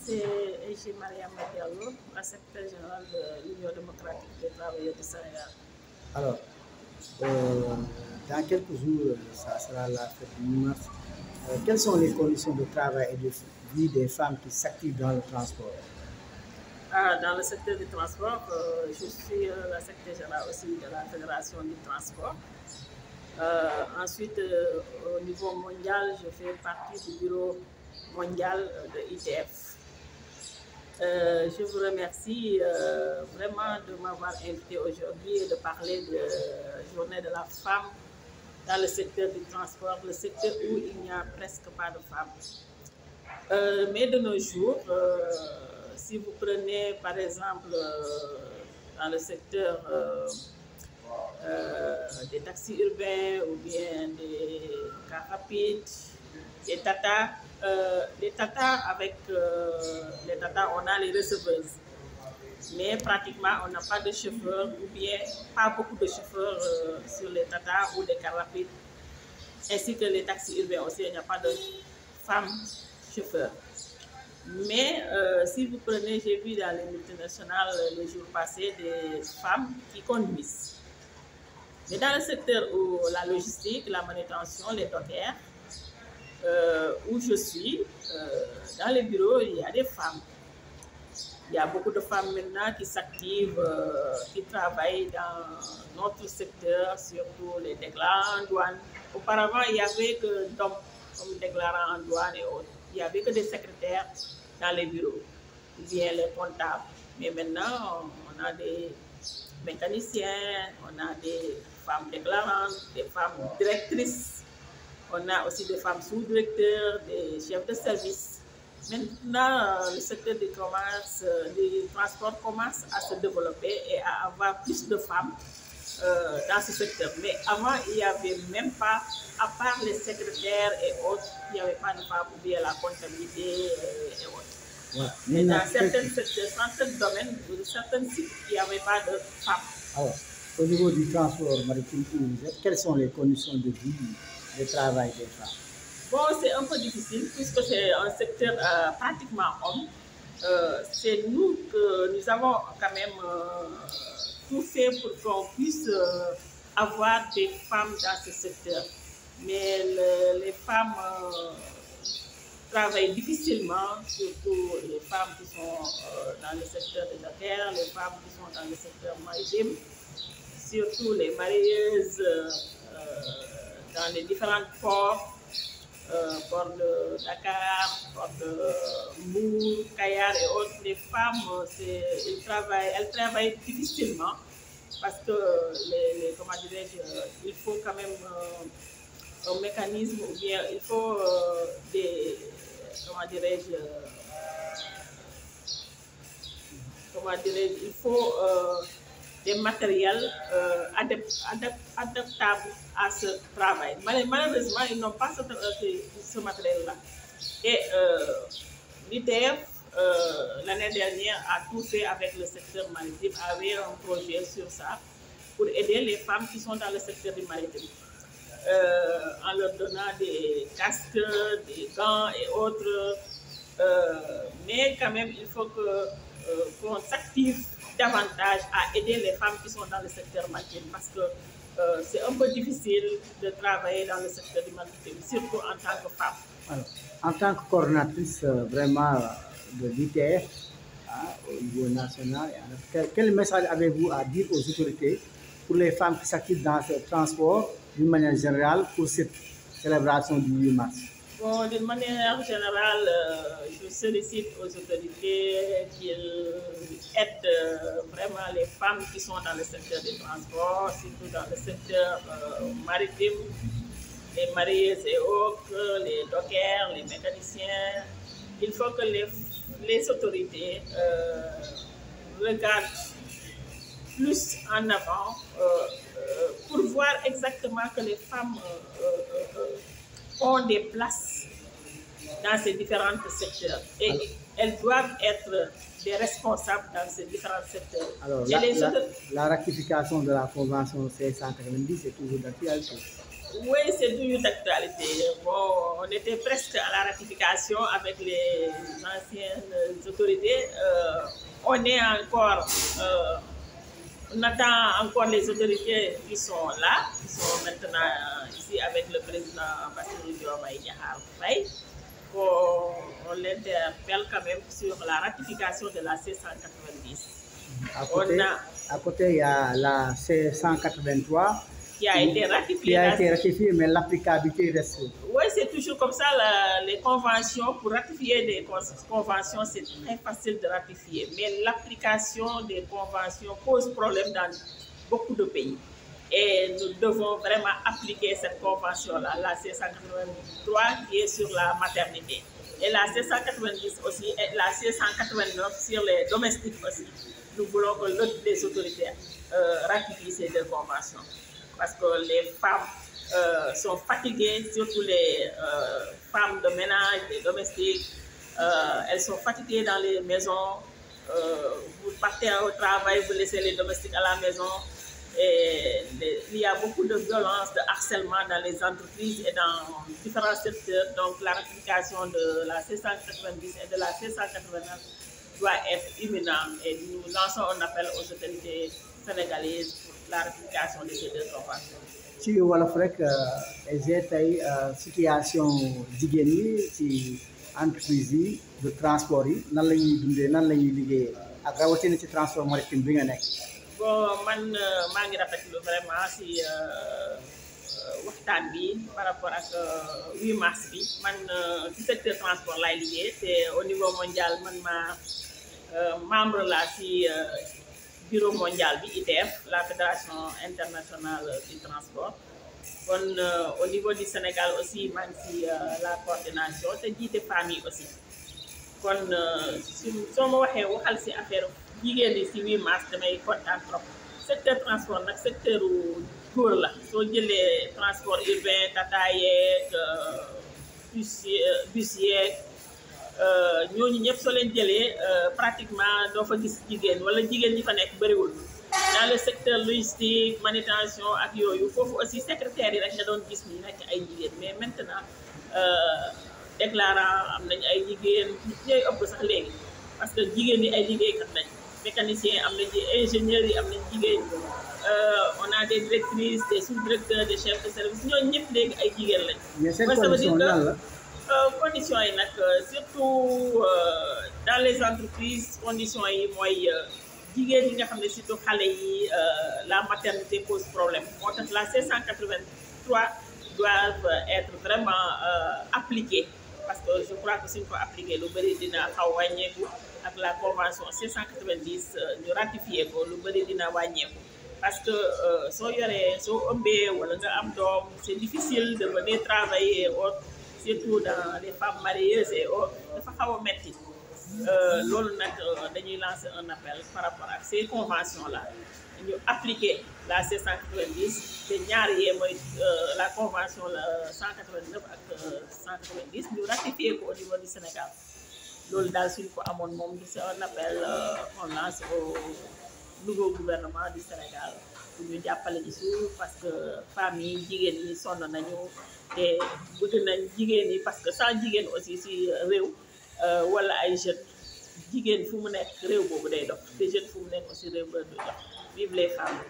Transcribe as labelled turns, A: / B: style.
A: c'est J. Mariam Diallo, la secrétaire générale de l'Union démocratique des travailleurs du Sénégal.
B: Alors, dans quelques jours, ça sera la fête du 8 mars. Quelles sont les conditions de travail et de vie des femmes qui s'activent dans le transport?
A: Dans le secteur du transport, je suis la secrétaire générale aussi de la Fédération du transport. Ensuite, au niveau mondial, je fais partie du bureau mondial de ITF. Je vous remercie vraiment de m'avoir invité aujourd'hui et de parler de la journée de la femme dans le secteur du transport, le secteur où il n'y a presque pas de femmes. Mais de nos jours, si vous prenez par exemple dans le secteur des taxis urbains ou bien des cars rapides, des Tata, avec les Tata, on a les receveuses. Mais pratiquement, on n'a pas de chauffeurs ou bien pas beaucoup de chauffeurs sur les Tata ou les cars rapides. Ainsi que les taxis urbains aussi, il n'y a pas de femmes chauffeurs. Mais si vous prenez, j'ai vu dans les multinationales les jours passés des femmes qui conduisent. Mais dans le secteur où la logistique, la manutention, les dockers, où je suis, dans les bureaux, il y a des femmes. Il y a beaucoup de femmes maintenant qui s'activent, qui travaillent dans notre secteur, surtout les déclarants en douane. Auparavant, il n'y avait que d'hommes comme déclarants en douane et autres. Il n'y avait que des secrétaires dans les bureaux, ou bien les comptables. Mais maintenant, on a des mécaniciens, on a des femmes déclarantes, des femmes directrices, on a aussi des femmes sous-directeurs, des chefs de service. Maintenant, le secteur du commerce, du transport commence à se développer et à avoir plus de femmes dans ce secteur. Mais avant, il n'y avait même pas, à part les secrétaires et autres, il n'y avait pas de femmes ou bien la comptabilité et autres. Ouais. Mais dans certains secteurs, certains domaines, dans certains sites, il n'y avait pas de femmes.
B: Alors, au niveau du transport maritime, quelles sont les conditions de vie, de travail des femmes?
A: Bon, c'est un peu difficile puisque c'est un secteur pratiquement homme. C'est nous que nous avons quand même tout fait pour qu'on puisse avoir des femmes dans ce secteur. Mais les femmes travaillent difficilement, surtout les femmes qui sont dans le secteur des affaires, les femmes qui sont dans le secteur maritime, surtout les marieuses dans les différents ports. Port de Dakar, port de Mbour, Kayar et autres, les femmes, elles travaillent difficilement parce que, comment dirais-je, il faut quand même un mécanisme ou bien il faut il faut des matériels adaptables à ce travail. Malheureusement, ils n'ont pas ce matériel-là. Et l'ITF, l'année dernière, a tout fait avec le secteur maritime, avait un projet sur ça pour aider les femmes qui sont dans le secteur du maritime, en leur donnant des casques, des gants et autres. Mais quand même, il faut qu'on s'active davantage à aider les femmes qui sont dans le secteur maritime parce que c'est un peu difficile de travailler dans le secteur du maritime, surtout en tant que femme.
B: Alors, en tant que coordinatrice vraiment de l'ITF au niveau national, quel message avez-vous à dire aux autorités pour les femmes qui s'activent dans ce transport d'une manière générale pour cette célébration du 8 mars?
A: Bon, d'une manière générale, je sollicite aux autorités qu'ils aident vraiment les femmes qui sont dans le secteur du transport, surtout dans le secteur maritime, les mariées et autres, les dockers, les mécaniciens. Il faut que les autorités regardent plus en avant pour voir exactement que les femmes ont des places dans ces différents secteurs et elles doivent être des responsables dans ces différents secteurs.
B: Alors, la ratification de la convention C190 est toujours d'actualité.
A: Oui, c'est toujours d'actualité. Bon, on était presque à la ratification avec les anciennes autorités. On est encore, on attend encore les autorités qui sont là, qui sont maintenant ici avec le président Bassirou Diomaye Diakhar Faye. On l'interpelle quand même sur la ratification de la C190.
B: À côté, il y a la C183
A: qui a été ratifiée,
B: mais l'applicabilité reste.
A: Oui, c'est toujours comme ça. Les conventions, pour ratifier des conventions, c'est très facile de ratifier. Mais l'application des conventions pose problème dans beaucoup de pays. Et nous devons vraiment appliquer cette convention-là, la C183 qui est sur la maternité. Et la C190 aussi, et la C189 sur les domestiques aussi. Nous voulons que les autorités ratifient ces deux conventions. Parce que les femmes sont fatiguées, surtout les femmes de ménage, les domestiques. Elles sont fatiguées dans les maisons. Vous partez au travail, vous laissez les domestiques à la maison. Et il y a beaucoup de violence, de harcèlement dans les entreprises et dans différents secteurs. Donc la ratification de la C190 et de la C189 doit être imminente. Et nous lançons un appel aux autorités sénégalaises pour la ratification de ces deux conventions.
B: ci wolof rek tey situation jigéen ñi ci entreprise yi de transport yi nan la ñuy dundee nan la ñuy liggéeyee ak rawatina ci transport maritime bi nga nekk.
A: Bon man maa ngi rafetlu vraiment si waxtaan bi par rapport ak 8 mars bi man ci secteur transport laay liggéey te au niveau mondial man ma membre la si bureau mondial bi ITF, la Fédération internationale du transport. Bon, au niveau du Sénégal aussi, man si la coordination, te jiite famille aussi. Kon soo ma waxee waxal si affaire jigéen ñi si 8 mars damay kontaan trop. Secteur transport nag secteur góor la soo jëlee transport urbain tata yeeg bus yeeg ñooñu ñëpp soo leen jëlee pratiquement doo fa gis jigéen wala jigéen ñi fa nekk bëriwul. Dans le secteur logistique manutention ak yooyu foofu aussi secrétaire yi rek nga doon gis ni nekk ay jigéen mais maintenant déclarant am nañ ay jigéen ñooy ëpp sax léegi parce que jigéen ñi ay liggéeykat lañ mécanicien am nañ ingénieurs yi am nañ jigéen on a des directrices des sous-directeurs des chefs de service ñooñu ñëpp léegi ay jigéen lañ.
B: mais cette condition lan la.
A: conditions yi nag surtout dans les entreprises conditions yi mooy jigéen yi nga xam ne surtout xale yi la maternité pose problème moo tax la C183 doivent être vraiment appliquées parce que je crois que suñ ko appliqué lu bëri dina xaw wàññeeku ak la convention C190 ñu ratifié ko lu bëri dina wàññeeku parce que soo ëmbee wala nga am doom c'est difficile de venir travailler surtout dans les femmes mariées et autres dafa xaw a metti loolu nag dañuy lancer un appel par rapport ak ces conventions là ñu appliquer la C190 te ñaar yee mooy la convention la 189 ak 190 ñu ratifier ko au niveau du Sénégal loolu daal suñ ko amoon moom c'est un appel on lance au nouveau gouvernement du Sénégal pour ñu jàppale ci suuf parce que femmes yi jigéen ñi sonn nañu te bëgg nañ jigéen yi parce que sans jigéen aussi si réew wala ay jeunes jigéen fu mu nekk réew boobu day dox te jeunes fu mu nekk aussi réew boobu day dox vive les femmes.